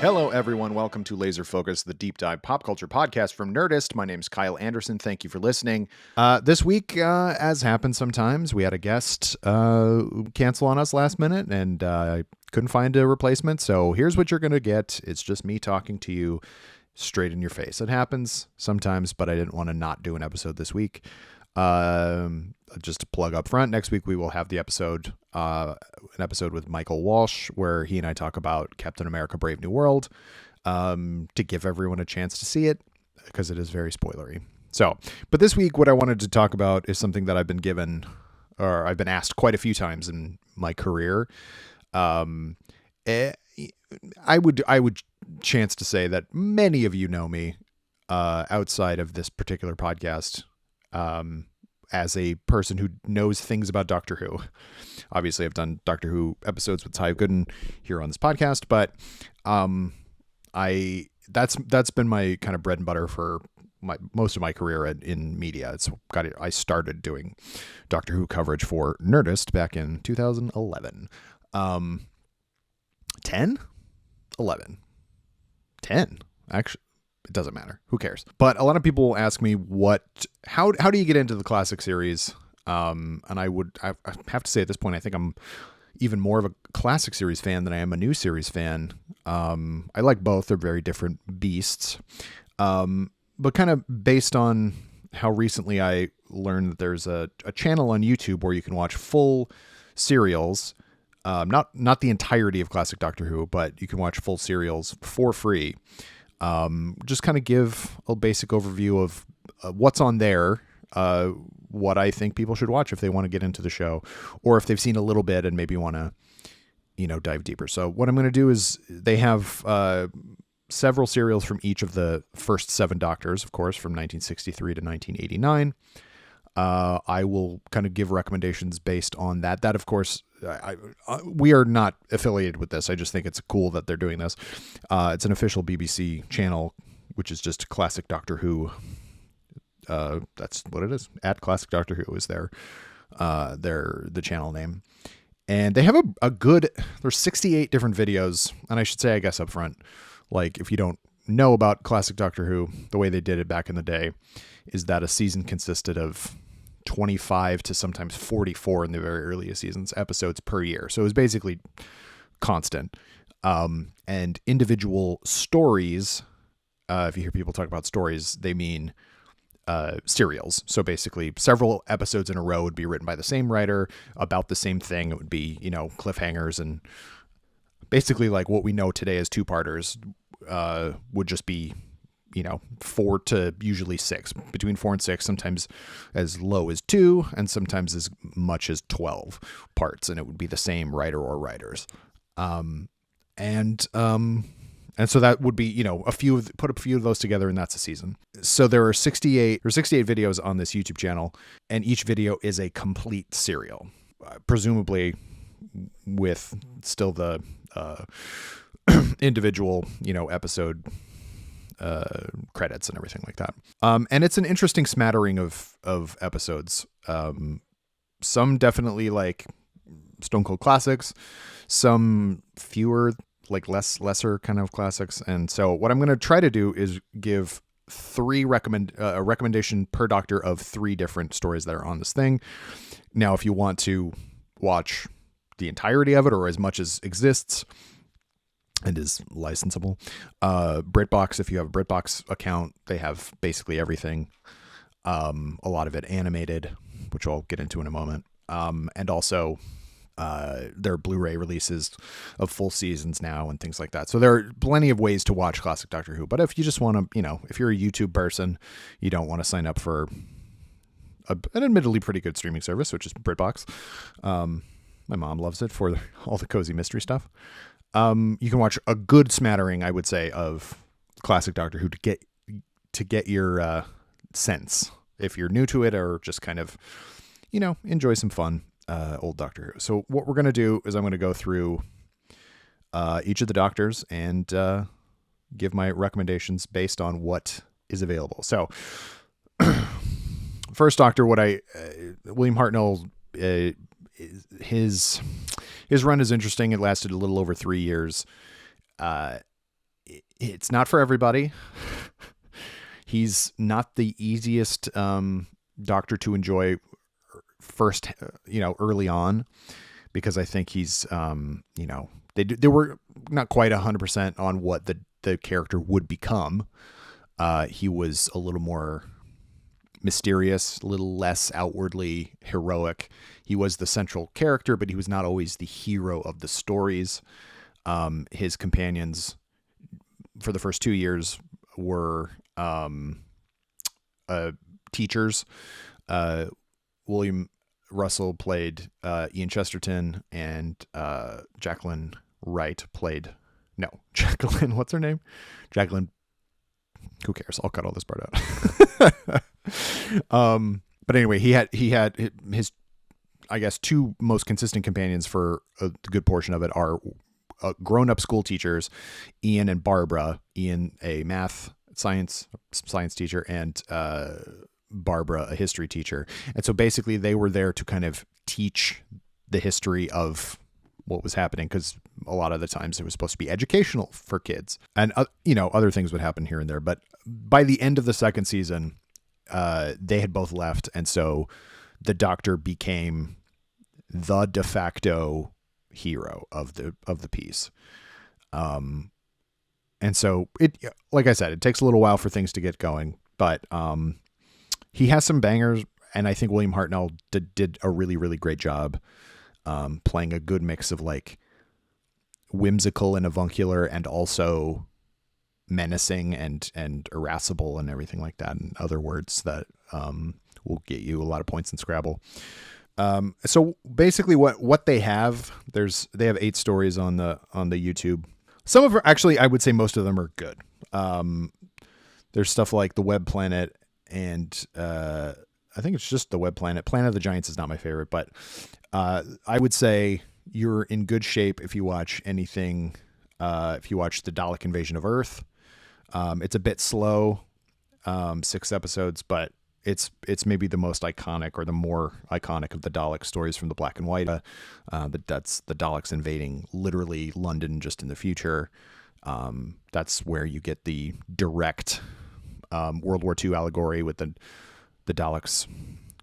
Hello, everyone. Welcome to Laser Focus, the deep dive pop culture podcast from Nerdist. My name's Kyle Anderson. Thank you for listening. This week, as happens sometimes, we had a guest cancel on us last minute and couldn't find a replacement. So here's what you're going to get. It's just me talking to you straight in your face. It happens sometimes, but I didn't want to not do an episode this week. Just to plug up front, next week we will have the episode, an episode with Michael Walsh, where he and I talk about Captain America: Brave New World, to give everyone a chance to see it, because it is very spoilery. So, but this week, what I wanted to talk about is something that I've been given, or I've been asked quite a few times in my career. I would chance to say that many of you know me, outside of this particular podcast, as a person who knows things about Doctor Who. Obviously, I've done Doctor Who episodes with Ty Gooden here on this podcast, but that's been my kind of bread and butter for most of my career in media. I started doing Doctor Who coverage for Nerdist back in 2011. 10? 11. 10, actually. It doesn't matter. Who cares? But a lot of people ask me how do you get into the classic series? And I have to say at this point, I think I'm even more of a classic series fan than I am a new series fan. I like both. They're very different beasts. But kind of based on how recently I learned that there's a channel on YouTube where you can watch full serials, not the entirety of classic Doctor Who, but you can watch full serials for free. Just kind of give a basic overview of what's on there, what I think people should watch if they want to get into the show, or if they've seen a little bit and maybe want to, dive deeper. So what I'm going to do is they have several serials from each of the first 7 Doctors, of course, from 1963 to 1989. I will kind of give recommendations based on that. That, of course, we are not affiliated with this. I just think it's cool that they're doing this. It's an official BBC channel, which is just Classic Doctor Who. That's what it is. At Classic Doctor Who is the channel name. And they have there's 68 different videos. And I should say, I guess up front, like if you don't know about Classic Doctor Who, the way they did it back in the day is that a season consisted of 25 to sometimes 44 in the very earliest seasons episodes per year. So it was basically constant. And individual stories, if you hear people talk about stories, they mean serials. So basically several episodes in a row would be written by the same writer about the same thing. It would be, cliffhangers, and basically like what we know today as two-parters would just be 4 to usually 6, between 4 and 6, sometimes as low as 2, and sometimes as much as 12 parts. And it would be the same writer or writers. And so that would be, put a few of those together, and that's a season. So there are 68 videos on this YouTube channel, and each video is a complete serial, presumably with still the individual, episode credits and everything like that. And it's an interesting smattering of episodes. Some definitely like Stone Cold classics, some fewer, like lesser kind of classics. And so what I'm going to try to do is give a recommendation per Doctor of 3 different stories that are on this thing. Now, if you want to watch the entirety of it, or as much as exists and is licensable, BritBox, if you have a BritBox account, they have basically everything. A lot of it animated, which I'll get into in a moment. And also there are Blu-ray releases of full seasons now and things like that. So there are plenty of ways to watch classic Doctor Who. But if you just want to, if you're a YouTube person, you don't want to sign up for an admittedly pretty good streaming service, which is BritBox. My mom loves it for all the cozy mystery stuff. You can watch a good smattering, I would say, of classic Doctor Who to get your sense if you're new to it, or just kind of, enjoy some fun old Doctor Who. So what we're going to do is I'm going to go through each of the Doctors and give my recommendations based on what is available. So first Doctor, William Hartnell, his run is interesting. It lasted a little over 3 years. It's not for everybody. He's not the easiest doctor to enjoy first, early on, because I think he's, they were not quite 100% on what the character would become. He was a little more mysterious, a little less outwardly heroic. He was the central character, but he was not always the hero of the stories. His companions for the first 2 years were teachers. William Russell played Ian Chesterton, and Jacqueline Wright played Jacqueline. What's her name? Jacqueline. Who cares? I'll cut all this part out. But anyway, he had his, I guess, two most consistent companions for a good portion of it are grown-up school teachers, Ian and Barbara. Ian, a science teacher, and Barbara, a history teacher. And so basically they were there to kind of teach the history of what was happening, because a lot of the times it was supposed to be educational for kids, and other things would happen here and there. But by the end of the second season, they had both left, and so the Doctor became the de facto hero of the piece. And so it, like I said, it takes a little while for things to get going, but he has some bangers, and I think William Hartnell did a really, really great job playing a good mix of like whimsical and avuncular, and also menacing and irascible and everything like that, and other words that will get you a lot of points in Scrabble. So basically what they have, they have 8 stories on the YouTube. Some of them, actually, I would say most of them are good. There's stuff like the Web Planet, and I think it's just the Web Planet. Planet of the Giants is not my favorite, but I would say you're in good shape if you watch anything. If you watch the Dalek Invasion of Earth, it's a bit slow, 6 episodes, but it's maybe the most iconic, or the more iconic, of the Dalek stories from the black and white. That's the Daleks invading literally London just in the future. That's where you get the direct World War II allegory, with the Daleks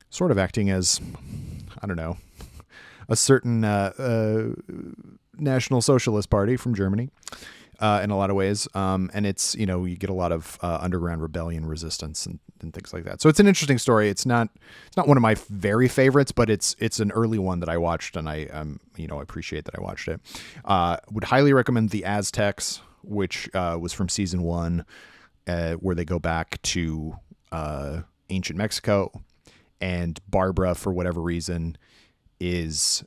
sort of acting as, I don't know, a certain National Socialist Party from Germany in a lot of ways. And it's, you get a lot of underground rebellion, resistance, and things like that. So it's an interesting story. It's not one of my very favorites, but it's an early one that I watched, and I appreciate that I watched it. Would highly recommend The Aztecs, which was from season 1, where they go back to ancient Mexico, and Barbara, for whatever reason, is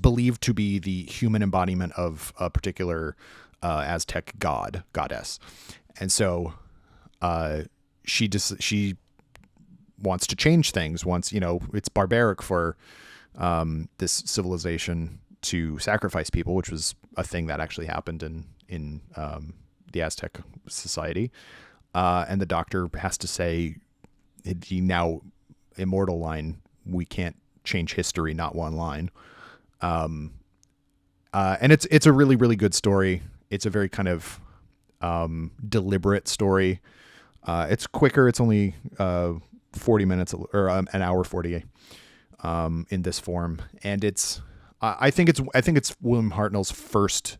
believed to be the human embodiment of a particular Aztec goddess, and so she wants to change things. It's barbaric for this civilization to sacrifice people, which was a thing that actually happened in the Aztec society, and the Doctor has to say, the now immortal line, "We can't change history, not one line." And it's a really, really good story. It's a very kind of deliberate story. It's quicker. It's only 40 minutes, or an hour 40 in this form, and I think it's William Hartnell's first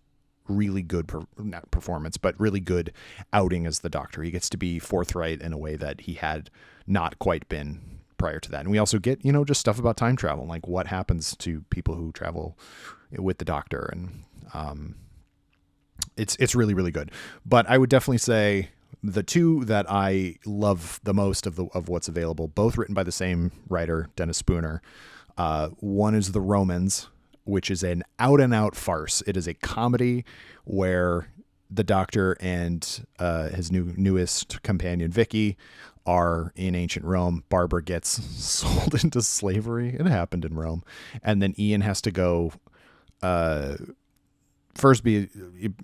really good not performance, but really good outing as the Doctor. He gets to be forthright in a way that he had not quite been prior to that. And we also get, just stuff about time travel, like what happens to people who travel with the Doctor. And it's really, really good. But I would definitely say the two that I love the most of what's available, both written by the same writer, Dennis Spooner. One is The Romans, which is an out-and-out farce. It is a comedy where the Doctor and his newest companion, Vicky, are in ancient Rome. Barbara gets sold into slavery. It happened in Rome. And then Ian has to go first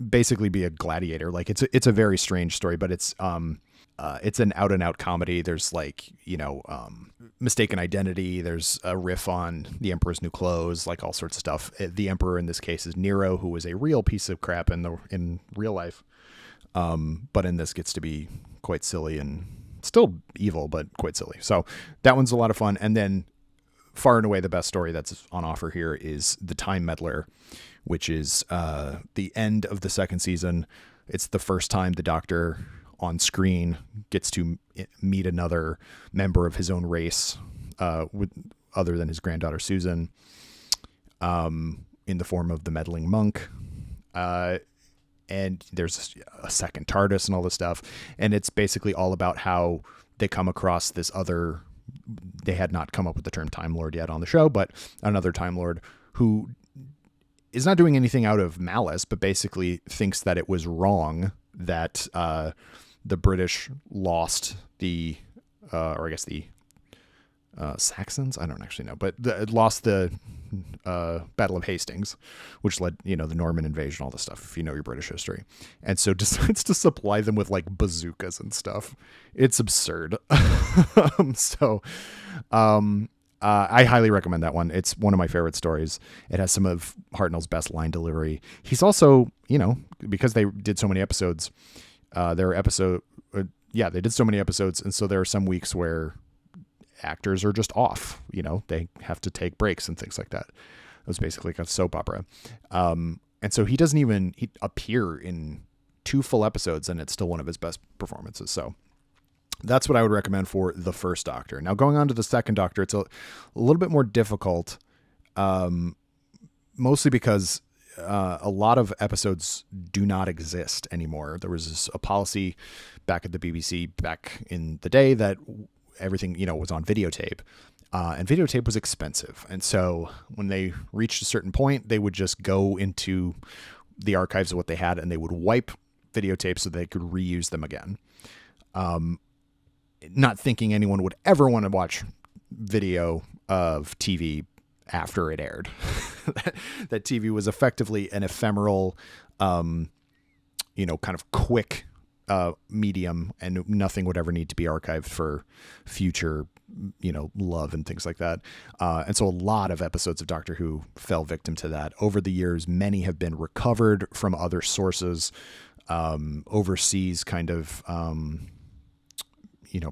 basically be a gladiator. Like it's a very strange story, but it's an out-and-out comedy. There's mistaken identity. There's a riff on the Emperor's New Clothes, like all sorts of stuff. The Emperor in this case is Nero, who was a real piece of crap in real life, but in this gets to be quite silly and still evil, but quite silly. So that one's a lot of fun. And then far and away the best story that's on offer here is The Time Meddler, which is the end of the second season. It's the first time the Doctor on screen gets to meet another member of his own race, other than his granddaughter Susan, in the form of the meddling monk. And there's a second TARDIS and all this stuff. And it's basically all about how they come across this other, they had not come up with the term Time Lord yet on the show, but another Time Lord who is not doing anything out of malice, but basically thinks that it was wrong that the British lost the, or I guess the Saxons, I don't actually know, but lost the Battle of Hastings, which led, the Norman invasion, all this stuff, if you know your British history. And so decides to supply them with like bazookas and stuff. It's absurd. I highly recommend that one. It's one of my favorite stories. It has some of Hartnell's best line delivery. He's also, because they did so many episodes, they did so many episodes. And so there are some weeks where actors are just off, they have to take breaks and things like that. It was basically like a soap opera. And so he doesn't even appear in 2 full episodes, and it's still one of his best performances. So that's what I would recommend for the first Doctor. Now, going on to the second Doctor, it's a little bit more difficult, mostly because a lot of episodes do not exist anymore. There was a policy back at the BBC back in the day that everything, was on videotape, and videotape was expensive. And so when they reached a certain point, they would just go into the archives of what they had and they would wipe videotapes so they could reuse them again. Not thinking anyone would ever want to watch video of TV after it aired. that TV was effectively an ephemeral, kind of quick medium, and nothing would ever need to be archived for future, love and things like that. And so a lot of episodes of Doctor Who fell victim to that. Over the years, many have been recovered from other sources, overseas kind of,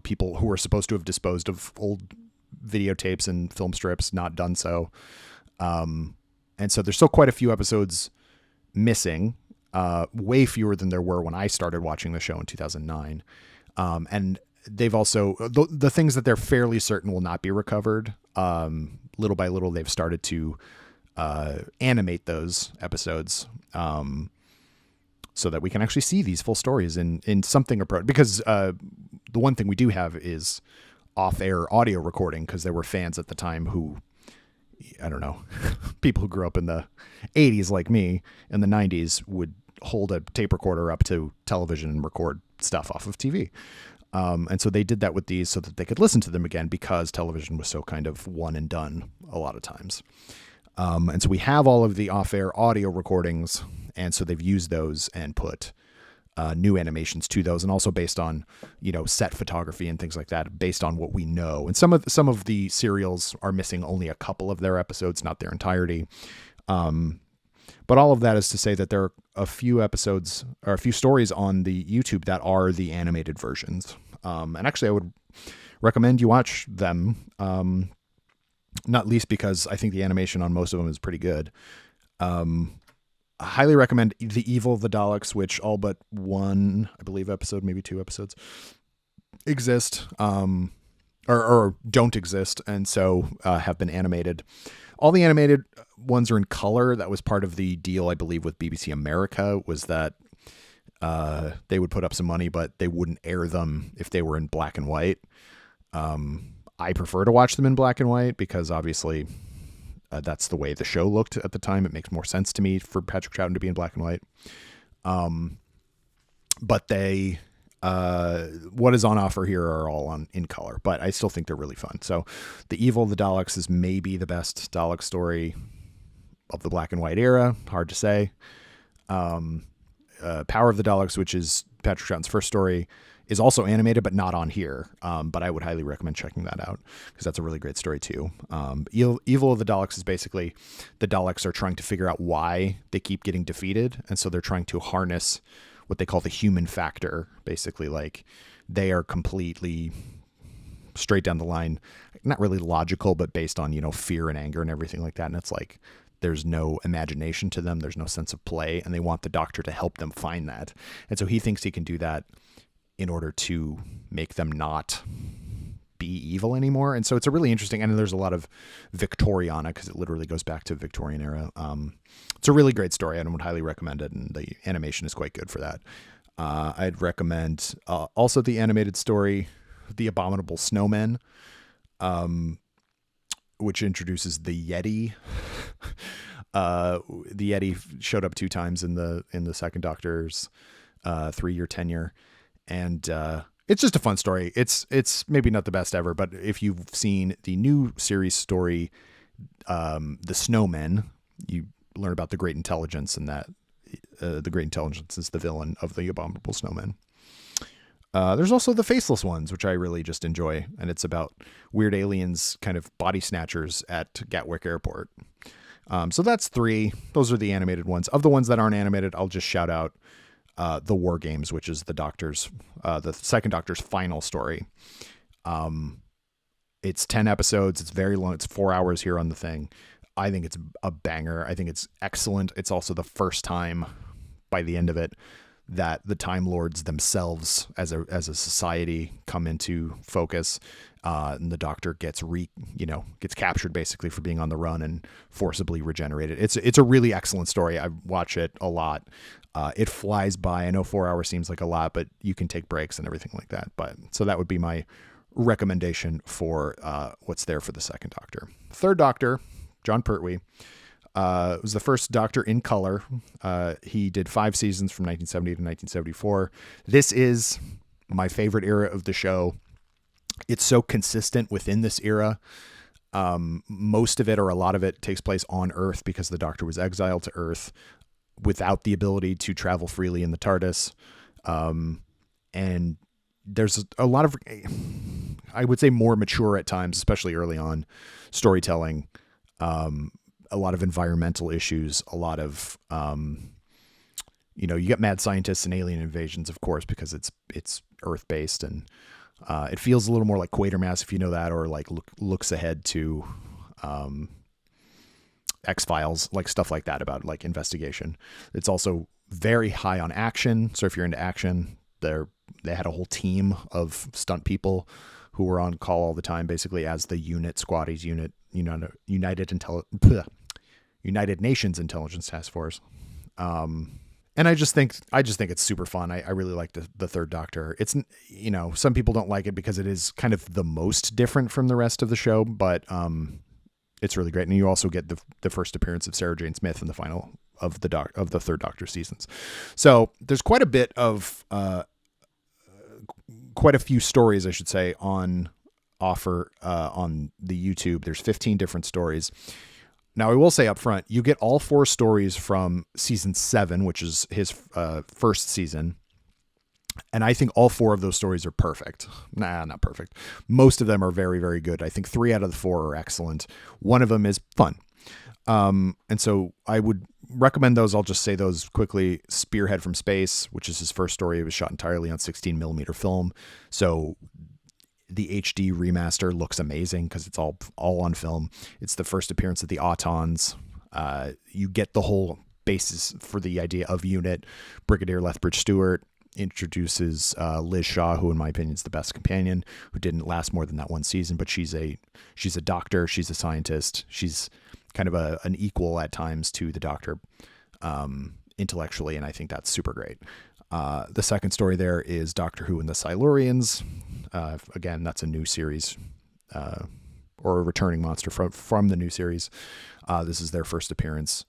people who were supposed to have disposed of old videotapes and film strips, not done so. And so there's still quite a few episodes missing, way fewer than there were when I started watching the show in 2009. And they've also, the things that they're fairly certain will not be recovered, little by little, they've started to animate those episodes, so that we can actually see these full stories in something approach. Because the one thing we do have is off-air audio recording, because there were fans at the time who, I don't know, people who grew up in the 80s like me, in the 90s, would hold a tape recorder up to television and record stuff off of TV. And so they did that with these so that they could listen to them again, because television was so kind of one and done a lot of times. And so we have all of the off-air audio recordings, and so they've used those and put new animations to those, and also based on, set photography and things like that, based on what we know. And some of the serials are missing only a couple of their episodes, not their entirety. But all of that is to say that there are a few episodes or a few stories on the YouTube that are the animated versions. And actually I would recommend you watch them. Not least because I think the animation on most of them is pretty good. I highly recommend The Evil of the Daleks, which all but one, I believe, episode, maybe 2 episodes, exist, or don't exist, and so have been animated. All the animated ones are in color. That was part of the deal, I believe, with BBC America, was that they would put up some money, but they wouldn't air them if they were in black and white. I prefer to watch them in black and white because obviously that's the way the show looked at the time. It makes more sense to me for Patrick Troughton to be in black and white. But they, what is on offer here are all in color, but I still think they're really fun. So The Evil of the Daleks is maybe the best Dalek story of the black and white era. Hard to say. Power of the Daleks, which is Patrick Troughton's first story, is also animated, but not on here. But I would highly recommend checking that out because that's a really great story too. Evil of the Daleks is basically the Daleks are trying to figure out why they keep getting defeated. And so they're trying to harness what they call the human factor. Basically, like they are completely straight down the line, not really logical, but based on, fear and anger and everything like that. And it's like, there's no imagination to them. There's no sense of play. And they want the Doctor to help them find that. And so he thinks he can do that in order to make them not be evil anymore. And so it's a really interesting, and there's a lot of Victoriana because it literally goes back to Victorian era. It's a really great story and I would highly recommend it. And the animation is quite good for that. I'd recommend also the animated story, The Abominable Snowmen, which introduces the Yeti. The Yeti showed up 2 times in the second Doctor's 3-year tenure, and it's just a fun story. It's maybe not the best ever, but if you've seen the new series story, The Snowmen, you learn about the Great Intelligence, and that the Great Intelligence is the villain of the Abominable Snowmen. There's also the Faceless Ones, which I really just enjoy, and it's about weird aliens, kind of body snatchers at Gatwick Airport. So that's 3. Those are the animated ones. Of the ones that aren't animated, I'll just shout out The War Games, which is the second Doctor's final story. It's 10 episodes. It's very long. It's 4 hours here on the thing. I think it's a banger. I think it's excellent. It's also the first time by the end of it that the Time Lords themselves as a society come into focus. And the Doctor gets captured basically for being on the run and forcibly regenerated. It's a really excellent story. I watch it a lot. It flies by. I know 4 hours seems like a lot, but you can take breaks and everything like that. But so that would be my recommendation for what's there for the second Doctor. Third Doctor, John Pertwee, was the first Doctor in color. He did 5 seasons from 1970 to 1974. This is my favorite era of the show. It's so consistent within this era. Most of it, or a lot of it, takes place on Earth because the Doctor was exiled to Earth without the ability to travel freely in the TARDIS. And there's a lot of, I would say, more mature at times, especially early on, storytelling. A lot of environmental issues, a lot of, you get mad scientists and alien invasions, of course, because it's Earth-based, and it feels a little more like Quatermass, if you know that, or like looks ahead to X-Files, like stuff like that about like investigation. It's also very high on action. So if you're into action, they had a whole team of stunt people who were on call all the time, basically as the Squatties unit, United Nations Intelligence Task Force. And I just think it's super fun. I really like the third Doctor. It's, some people don't like it because it is kind of the most different from the rest of the show, but it's really great. And you also get the first appearance of Sarah Jane Smith in the final of the third Doctor seasons. So there's quite a bit of quite a few stories, I should say, on offer on the YouTube. There's 15 different stories. Now, I will say up front, you get all 4 stories from season 7, which is his first season. And I think all 4 of those stories are perfect. Nah, not perfect. Most of them are very, very good. I think 3 out of the 4 are excellent. One of them is fun. And so I would recommend those. I'll just say those quickly. Spearhead from Space, which is his first story. It was shot entirely on 16 millimeter film. So the HD remaster looks amazing because it's all on film. It's the first appearance of the Autons. You get the whole basis for the idea of UNIT. Brigadier Lethbridge Stewart introduces Liz Shaw, who in my opinion is the best companion, who didn't last more than that one season, but she's a doctor, she's a scientist, she's kind of an equal at times to the Doctor intellectually, and I think that's super great. The second story there is Doctor Who and the Silurians. Again, that's a new series, or a returning monster from the new series. This is their first appearance.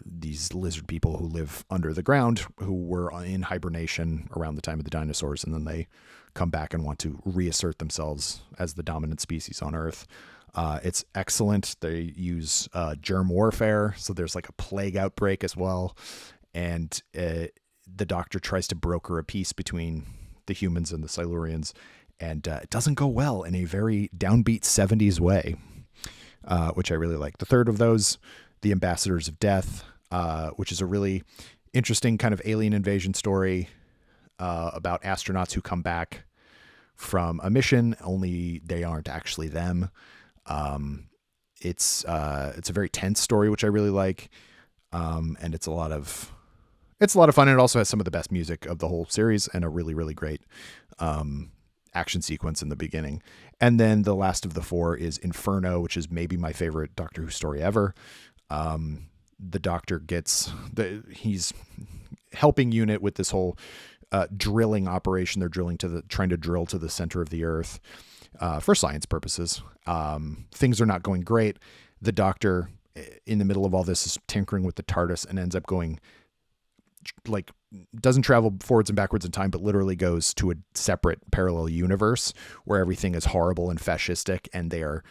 These lizard people who live under the ground, who were in hibernation around the time of the dinosaurs, and then they come back and want to reassert themselves as the dominant species on Earth. It's excellent. They use germ warfare, so there's like a plague outbreak as well, and the Doctor tries to broker a peace between the humans and the Silurians, and it doesn't go well in a very downbeat 70s way, which I really like. The third of those, The Ambassadors of Death, which is a really interesting kind of alien invasion story about astronauts who come back from a mission, only they aren't actually them. It's a very tense story, which I really like, and it's a lot of fun. And it also has some of the best music of the whole series and a really, really great action sequence in the beginning. And then the last of the four is Inferno, which is maybe my favorite Doctor Who story ever. The Doctor he's helping UNIT with this whole drilling operation. They're trying to drill to the center of the Earth for science purposes. Things are not going great. The Doctor, in the middle of all this, is tinkering with the TARDIS and ends up going, like, doesn't travel forwards and backwards in time, but literally goes to a separate parallel universe where everything is horrible and fascistic, and they are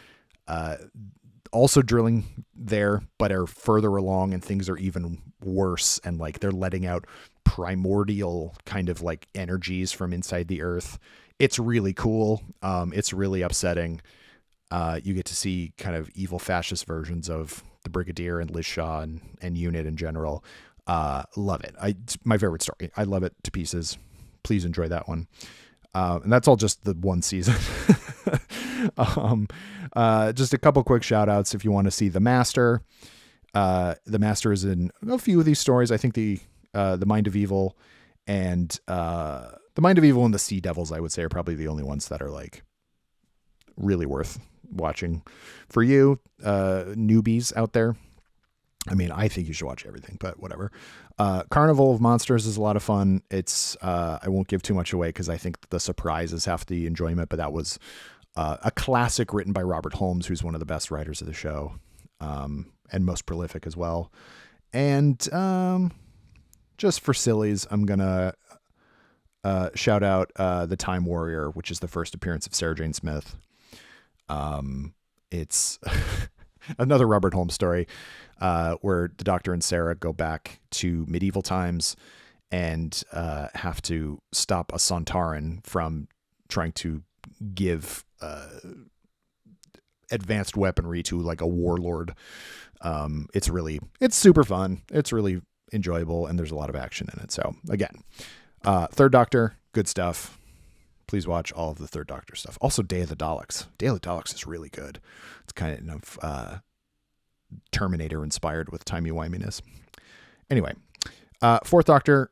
also drilling there, but are further along, and things are even worse, and like they're letting out primordial kind of like energies from inside the Earth. It's really cool. It's really upsetting. You get to see kind of evil fascist versions of the Brigadier and Liz Shaw and UNIT in general. Love it. It's my favorite story. I love it to pieces. Please enjoy that one. And that's all just the one season. Just a couple quick shout outs. If you want to see The Master, The Master is in a few of these stories. I think the Mind of Evil and the Mind of Evil and the Sea Devils, I would say, are probably the only ones that are like really worth watching for you newbies out there. I mean, I think you should watch everything, but whatever. Carnival of Monsters is a lot of fun. It's I won't give too much away because I think the surprise is half the enjoyment, but that was a classic written by Robert Holmes, who's one of the best writers of the show, and most prolific as well. And just for sillies, I'm going to shout out The Time Warrior, which is the first appearance of Sarah Jane Smith. It's another Robert Holmes story where the Doctor and Sarah go back to medieval times and have to stop a Sontaran from trying to give advanced weaponry to like a warlord. It's super fun. It's really enjoyable, and there's a lot of action in it. So again, Third Doctor, good stuff. Please watch all of the Third Doctor stuff. Also, Day of the Daleks. Day of the Daleks is really good. It's kind of Terminator inspired with timey-wiminess. Anyway, Fourth Doctor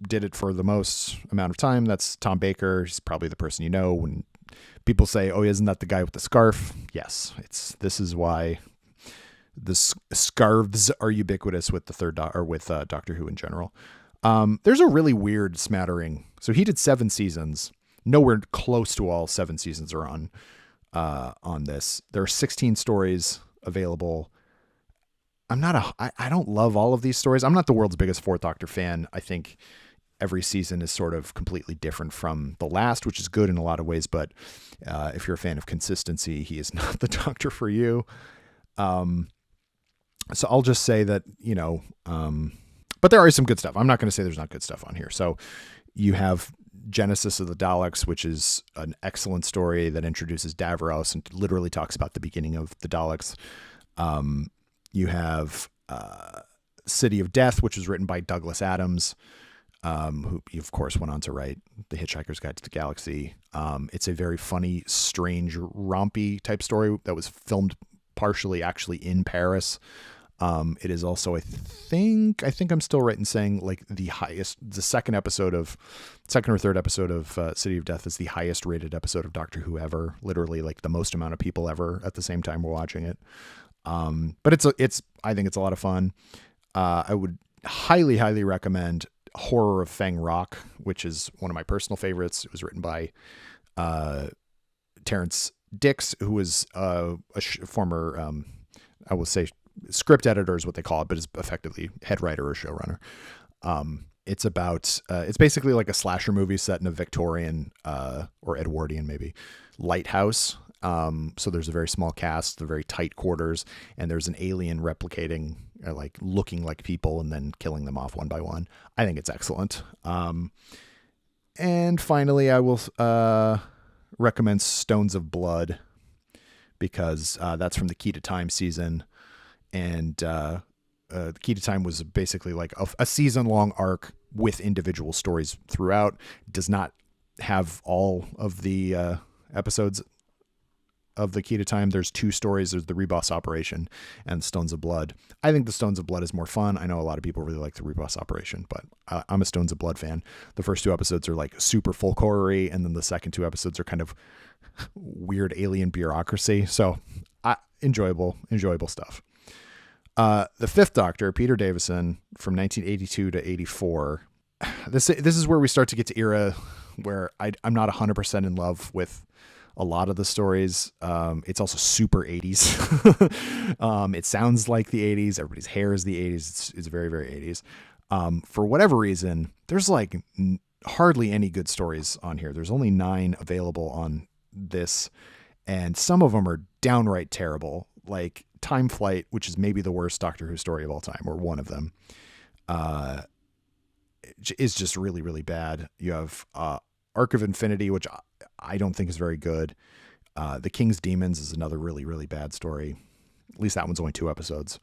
did it for the most amount of time. That's Tom Baker. He's probably the person you know when people say, "Oh, isn't that the guy with the scarf?" Yes, this is why the scarves are ubiquitous with the Doctor Who in general. There's a really weird smattering. So he did 7 seasons. Nowhere close to all 7 seasons are on this. There are 16 stories available. I don't love all of these stories. I'm not the world's biggest Fourth Doctor fan. I think every season is sort of completely different from the last, which is good in a lot of ways. But if you're a fan of consistency, he is not the Doctor for you. So I'll just say that, but there is some good stuff. I'm not going to say there's not good stuff on here. So you have Genesis of the Daleks, which is an excellent story that introduces Davros and literally talks about the beginning of the Daleks. You have City of Death, which was written by Douglas Adams, who of course went on to write The Hitchhiker's Guide to the Galaxy. It's a very funny, strange, rompy type story that was filmed partially actually in Paris. It is also, I think I'm still right in saying like the second or third episode of City of Death is the highest rated episode of Doctor Who ever. Literally like the most amount of people ever at the same time we're watching it. But I think it's a lot of fun. I would highly, highly recommend Horror of Feng Rock, which is one of my personal favorites. It was written by Terrence Dix, who was a former, I will say, script editor is what they call it, but is effectively head writer or showrunner. It's basically like a slasher movie set in a Victorian or Edwardian maybe lighthouse. So there's a very small cast, they're very tight quarters, and there's an alien replicating, like looking like people and then killing them off one by one. I think it's excellent. And finally, I will recommend Stones of Blood, because that's from the Key to Time season. And the Key to Time was basically like a season-long arc with individual stories throughout. It does not have all of the episodes of the Key to Time. There's 2 stories. There's the Reboss Operation and Stones of Blood. I think the Stones of Blood is more fun. I know a lot of people really like the Reboss Operation, but I'm a Stones of Blood fan. The first 2 episodes are like super folk horror-y, and then the second 2 episodes are kind of weird alien bureaucracy. So enjoyable stuff. The Fifth Doctor, Peter Davison, from 1982 to 84. This is where we start to get to era where I'm not 100% in love with a lot of the stories. It's also super 80s. It sounds like the 80s. Everybody's hair is the 80s. It's very, very 80s. For whatever reason, there's like hardly any good stories on here. There's only 9 available on this, and some of them are downright terrible. Like Time Flight, which is maybe the worst Doctor Who story of all time, or one of them, is just really, really bad. You have Arc of Infinity, which I don't think is very good. The King's Demons is another really, really bad story. At least that one's only 2 episodes.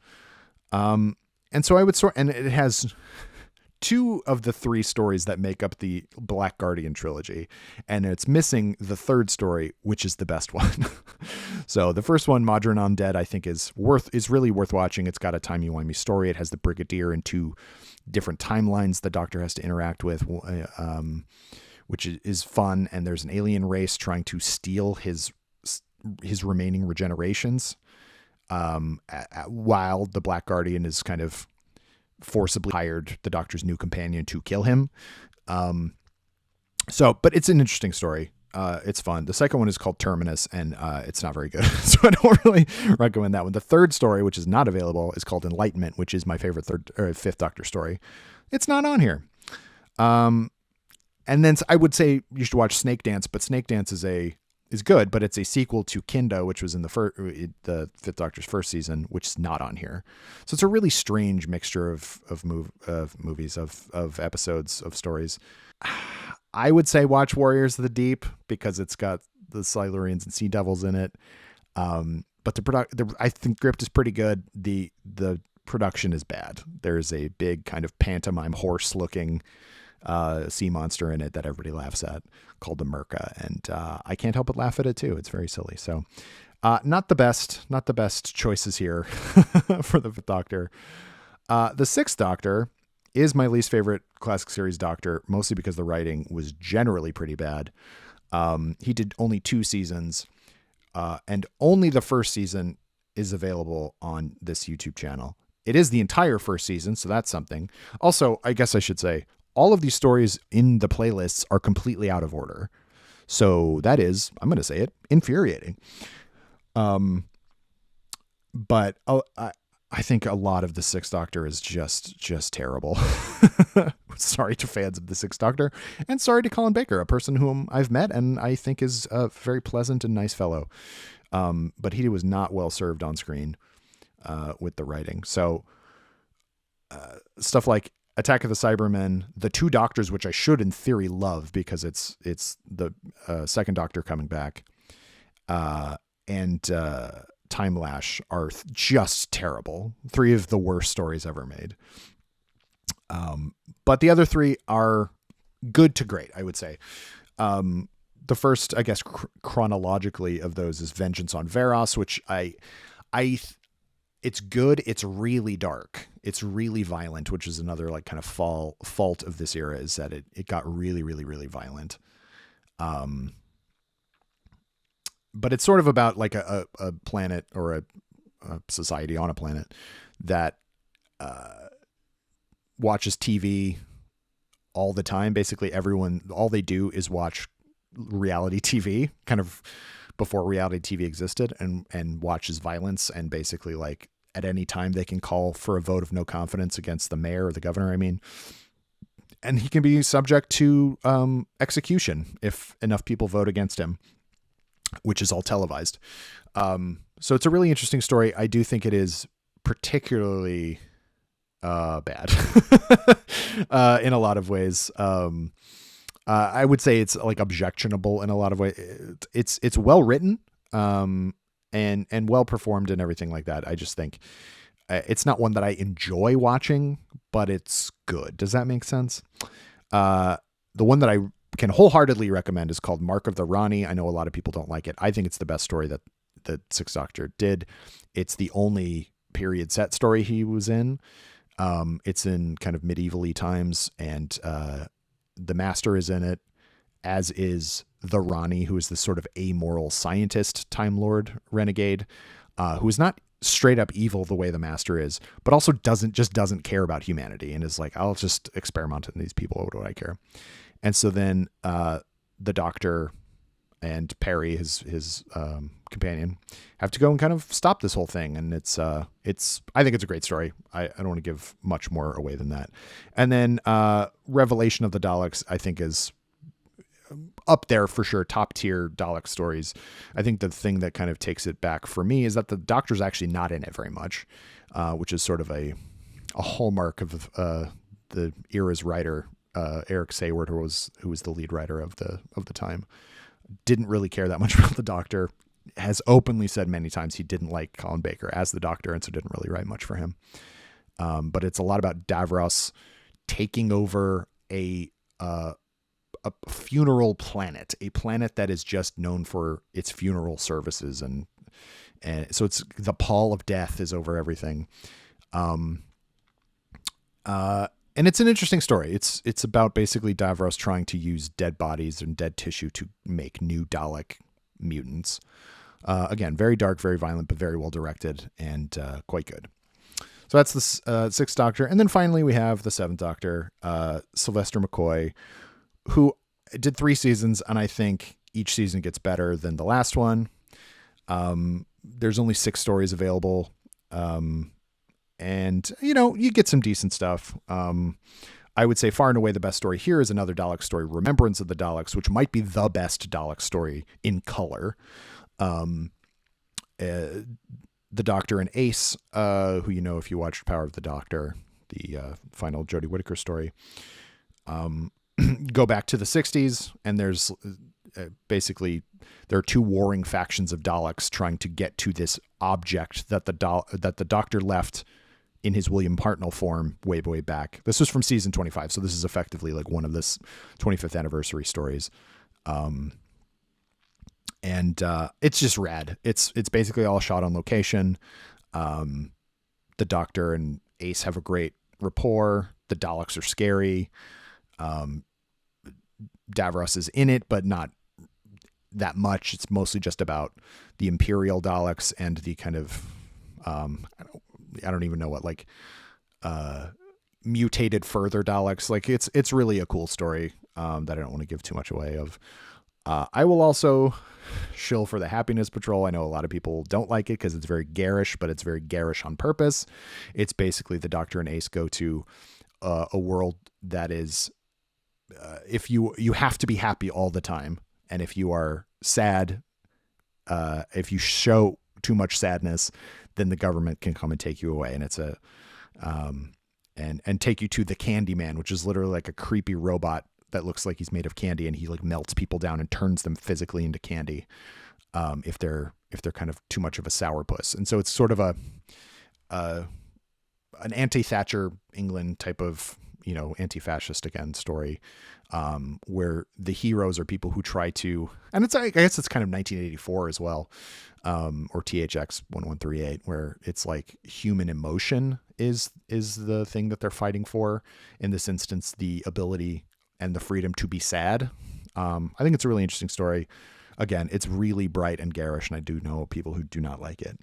And so I would and it has 2 of the 3 stories that make up the Black Guardian trilogy, and it's missing the 3rd story, which is the best one. So the first one, Modern Undead, I think is really worth watching. It's got a timey-wimey story. It has the Brigadier in 2 different timelines the Doctor has to interact with, which is fun. And there's an alien race trying to steal his remaining regenerations, while the Black Guardian is kind of forcibly hired the Doctor's new companion to kill him. But it's an interesting story. It's fun. The second one is called Terminus, and it's not very good. So I don't really recommend that one. The 3rd story, which is not available, is called Enlightenment, which is my favorite 5th Doctor story. It's not on here. And then I would say you should watch Snake Dance, but Snake Dance is good, but it's a sequel to Kinda, which was in the 5th Doctor's first season, which is not on here. So it's a really strange mixture of movies, of episodes, of stories. I would say watch Warriors of the Deep, because it's got the Silurians and Sea Devils in it. But I think Gript is pretty good. The production is bad. There's a big kind of pantomime horse looking sea monster in it that everybody laughs at, called the Merca, and I can't help but laugh at it too. It's very silly. So not the best choices here for the 5th Doctor. The 6th Doctor is my least favorite classic series Doctor, mostly because the writing was generally pretty bad. He did only 2 seasons, and only the first season is available on this YouTube channel. It is the entire first season, so that's something. Also, I guess I should say, all of these stories in the playlists are completely out of order. So that is, I'm going to say it, infuriating. But I think a lot of the 6th Doctor is just terrible. Sorry to fans of the 6th Doctor, and sorry to Colin Baker, a person whom I've met and I think is a very pleasant and nice fellow. But he was not well served on screen with the writing. So stuff like Attack of the Cybermen, the 2 Doctors, which I should in theory love because it's the 2nd Doctor coming back, and Time Lash are just terrible. 3 of the worst stories ever made. But the other 3 are good to great, I would say. The first, I guess, chronologically of those is Vengeance on Varos, which it's good. It's really dark. It's really violent, which is another like kind of fault of this era, is that it got really, really, really violent. But it's sort of about like a planet, or a society on a planet that watches TV all the time. Basically all they do is watch reality TV, kind of before reality TV existed, and watches violence, and basically like at any time they can call for a vote of no confidence against the mayor or the governor, and he can be subject to execution if enough people vote against him, which is all televised. So it's a really interesting story. I do think it is particularly bad in a lot of ways. I would say it's like objectionable in a lot of ways. It's well written, and well performed and everything like that. I just think it's not one that I enjoy watching, but it's good. Does that make sense? The one that I can wholeheartedly recommend is called Mark of the Rani. I know a lot of people don't like it. I think it's the best story that the Sixth Doctor did. It's the only period set story he was in. It's in kind of medievally times, and the Master is in it, as is the Rani, who is this sort of amoral scientist, Time Lord renegade, who is not straight up evil the way the Master is, but also doesn't care about humanity and is like, I'll just experiment on these people. What do I care? And so then the Doctor and Perry, his companion, have to go and kind of stop this whole thing. And it's I think it's a great story. I don't want to give much more away than that. And then Revelation of the Daleks, I think, is up there for sure. Top tier Dalek stories. I think the thing that kind of takes it back for me is that the Doctor's actually not in it very much, which is sort of a hallmark of the era's writer, Eric Sayward, who was the lead writer of the time. Didn't really care that much about the Doctor. Has openly said many times he didn't like Colin Baker as the Doctor, and so didn't really write much for him. But it's a lot about Davros taking over a funeral planet, a planet that is just known for its funeral services, and so it's the pall of death is over everything. And it's an interesting story. It's about basically Davros trying to use dead bodies and dead tissue to make new Dalek mutants. Again, very dark, very violent, but very well directed and quite good. So that's the Sixth Doctor. And then finally we have the Seventh Doctor, Sylvester McCoy, who did 3 seasons, and I think each season gets better than the last one. There's only 6 stories available. And, you get some decent stuff. I would say far and away the best story here is another Dalek story, Remembrance of the Daleks, which might be the best Dalek story in color. The Doctor and Ace, who if you watched Power of the Doctor, the final Jodie Whittaker story, go back to the 60s, and there's basically there are 2 warring factions of Daleks trying to get to this object that the Doctor left in his William Hartnell form way back. This was from season 25, so this is effectively like one of this 25th anniversary stories. And it's just rad. It's basically all shot on location. The Doctor and Ace have a great rapport. The Daleks are scary. Davros is in it, but not that much. It's mostly just about the Imperial Daleks and the kind of I don't even know what, like mutated further Daleks. Like it's really a cool story that I don't want to give too much away of. I will also shill for the Happiness Patrol. I know a lot of people don't like it because it's very garish, but it's very garish on purpose. It's basically the Doctor and Ace go to a world that is if you have to be happy all the time, and if you are sad, if you show too much sadness, then the government can come and take you away. And it's and take you to the Candyman, which is literally like a creepy robot that looks like he's made of candy, and he like melts people down and turns them physically into candy. If they're kind of too much of a sourpuss. And so it's sort of an anti-Thatcher England type of, anti-fascist again story, where the heroes are people who try to, and I guess it's kind of 1984 as well, or THX 1138, where it's like human emotion is the thing that they're fighting for. In this instance, the ability and the freedom to be sad. I think it's a really interesting story. Again, it's really bright and garish, and I do know people who do not like it.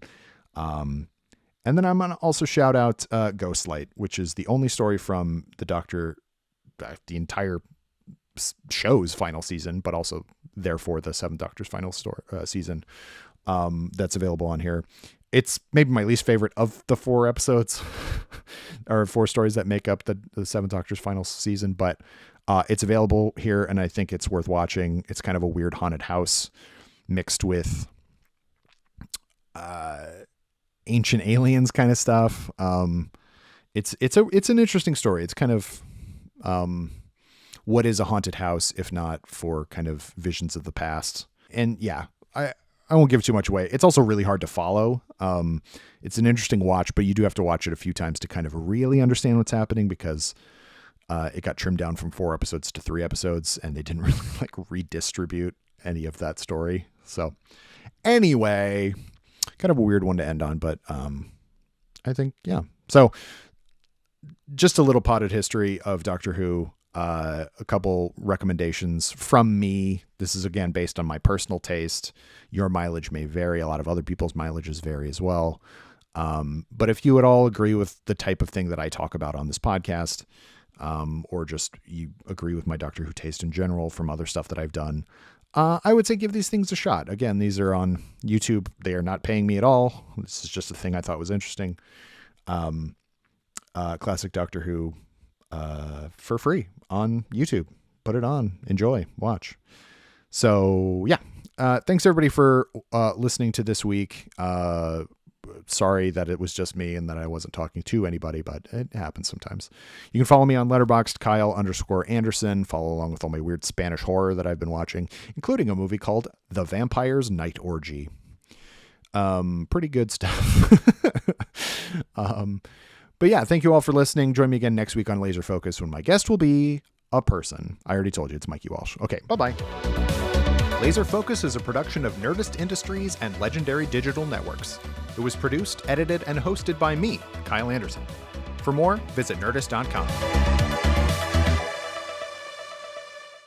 And then I'm going to also shout out Ghostlight, which is the only story from the Doctor, the entire show's final season, but also therefore the Seventh Doctor's final season, that's available on here. It's maybe my least favorite of the 4 episodes or 4 stories that make up the Seventh Doctor's final season, but it's available here, and I think it's worth watching. It's kind of a weird haunted house mixed with ancient aliens kind of stuff. It's an interesting story. It's kind of what is a haunted house if not for kind of visions of the past? And yeah, I won't give too much away. It's also really hard to follow. It's an interesting watch, but you do have to watch it a few times to kind of really understand what's happening, because it got trimmed down from 4 episodes to 3 episodes, and they didn't really like redistribute any of that story. So anyway, kind of a weird one to end on, but I think, yeah. So just a little potted history of Doctor Who. A couple recommendations from me. This is again based on my personal taste. Your mileage may vary. A lot of other people's mileages vary as well. But if you at all agree with the type of thing that I talk about on this podcast, or just you agree with my Doctor Who taste in general from other stuff that I've done, I would say give these things a shot. Again, these are on YouTube. They are not paying me at all. This is just a thing I thought was interesting. Classic Doctor Who for free on YouTube. Put it on, enjoy, watch. So yeah, thanks everybody for listening to this week. Sorry that it was just me and that I wasn't talking to anybody, but it happens sometimes. You can follow me on Letterboxd, Kyle_Anderson. Follow along with all my weird Spanish horror that I've been watching, including a movie called The Vampire's Night Orgy. Pretty good stuff. But yeah, thank you all for listening. Join me again next week on Laser Focus when my guest will be a person. I already told you, it's Mikey Walsh. Okay, bye-bye. Laser Focus is a production of Nerdist Industries and Legendary Digital Networks. It was produced, edited, and hosted by me, Kyle Anderson. For more, visit Nerdist.com.